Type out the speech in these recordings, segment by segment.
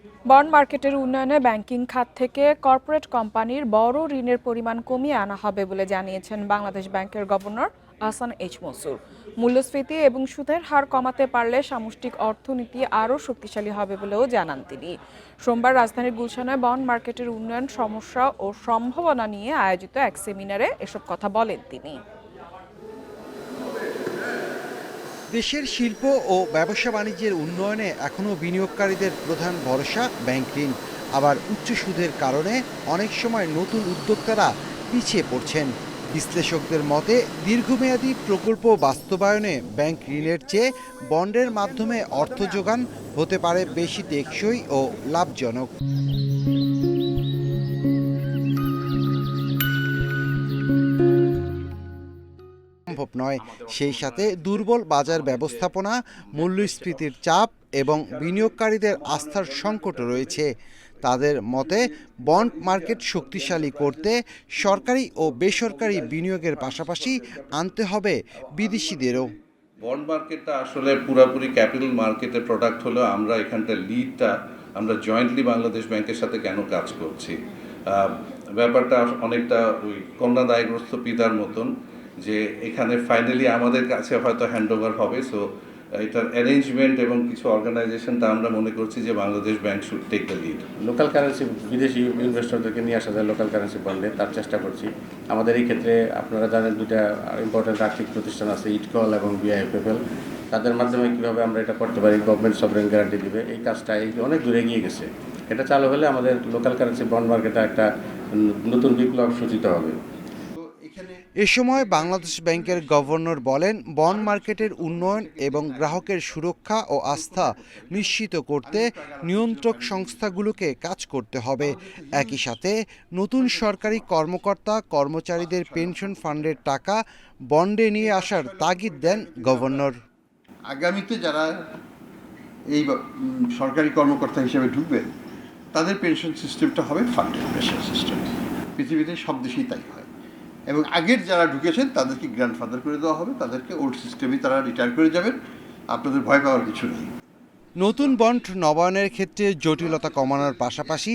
Bond মার্কেটের উন্নয়নে banking খাত থেকে কর্পোরেট কোম্পানির বড় ঋণের পরিমাণ কমিয়ে আনা হবে বলে জানিয়েছেন বাংলাদেশ ব্যাংকের গভর্নর আহসান এইচ মনসুর। মূল্যস্ফীতি এবং সুদের হার কমাতে পারলে সামষ্টিক অর্থনীতি আরও শক্তিশালী হবে বলেও জানান তিনি। সোমবার রাজধানীর গুলশানে বন্ড মার্কেটের উন্নয়ন, সমস্যা ও সম্ভাবনা নিয়ে আয়োজিত এক সেমিনারে এসব কথা বলেন তিনি। দেশের শিল্প ও ব্যবসা বাণিজ্যের উন্নয়নে এখনও বিনিয়োগকারীদের প্রধান ভরসা ব্যাংক ঋণ। আবার উচ্চ সুদের কারণে অনেক সময় নতুন উদ্যোক্তারা পিছিয়ে পড়ছেন। বিশ্লেষকদের মতে দীর্ঘমেয়াদী প্রকল্প বাস্তবায়নে ব্যাংক ঋণের চেয়ে বন্ডের মাধ্যমে অর্থ যোগান হতে পারে বেশি টেকসই ও লাভজনক। সম্ভব নয়। সেই সাথে দুর্বল বাজার ব্যবস্থাপনা, মূল্যস্ফীতির চাপ এবং বিনিয়োগকারীদের আস্থার সংকট রয়েছে। তাদের মতে বন্ড মার্কেট শক্তিশালী করতে সরকারি ও বেসরকারি বিনিয়োগের পাশাপাশি আনতে হবে বিদেশিদেরও। বন্ড মার্কেটটা আসলে পুরোপুরি ক্যাপিটাল মার্কেটের প্রোডাক্ট হলেও আমরা এখানটার লিডটা আমরা জয়েন্টলি বাংলাদেশ ব্যাংকের সাথে কেন কাজ করছি, ব্যাপারটা অনেকটা ওই কন্যাদায়গ্রস্ত পিতার মতন, যে এখানে ফাইনালি আমাদের কাছে হয়তো হ্যান্ডওভার হবে। সো এটার অ্যারেঞ্জমেন্ট এবং কিছু অর্গানাইজেশনটা আমরা মনে করছি যে Bangladesh bank should take the lead. Local currency, বিদেশি ইনভেস্টরদেরকে নিয়ে আসা যায় লোকাল কারেন্সি বন্ডে, তার চেষ্টা করছি। আমাদের এই ক্ষেত্রে আপনারা জানেন দুটা ইম্পর্টেন্ট আর্থিক প্রতিষ্ঠান আছে, ইটকল এবং বিআইএফএফএল। তাদের মাধ্যমে কীভাবে আমরা এটা করতে পারি, গভর্নমেন্ট সভরেন গ্যারান্টি দিবে, এই কাজটা অনেক দূরে এগিয়ে গেছে। এটা চালু হলে আমাদের লোকাল কারেন্সি বন্ড মার্কেটে একটা নতুন বিপ্লব সূচিত হবে। এ সময় বাংলাদেশ ব্যাংকের গভর্নর বলেন, বন্ড মার্কেটের উন্নয়ন এবং গ্রাহকের সুরক্ষা ও আস্থা নিশ্চিত করতে নিয়ন্ত্রক সংস্থাগুলোকে কাজ করতে হবে। একই সাথে নতুন সরকারি কর্মকর্তা কর্মচারীদের পেনশন ফান্ডের টাকা বন্ডে নিয়ে আসার তাগিদ দেন গভর্নর। আগামীতে যারা এই সরকারি কর্মকর্তা হিসেবে ঢুকবেন তাদের পেনশন সিস্টেমটা হবে ফান্ডেড পেনশন সিস্টেম। পৃথিবীতে সব দেশেই তাই হয়। এবং আগের যারা ঢুকেছেন তাদেরকে গ্র্যান্ডফাদার করে দেওয়া হবে, তাদেরকে ওল্ড সিস্টেমেই তারা রিটায়ার করে যাবেন। আপনাদের ভয় পাওয়ার কিছু নেই। নতুন বন্ড নবায়নের ক্ষেত্রে জটিলতা কমানোর পাশাপাশি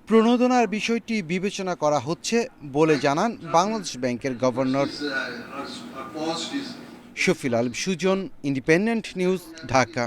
প্রণোদনার বিষয়টি বিবেচনা করা হচ্ছে বলে জানান বাংলাদেশ ব্যাংকের governor. Shafil Alam Sujan, independent news, Dhaka.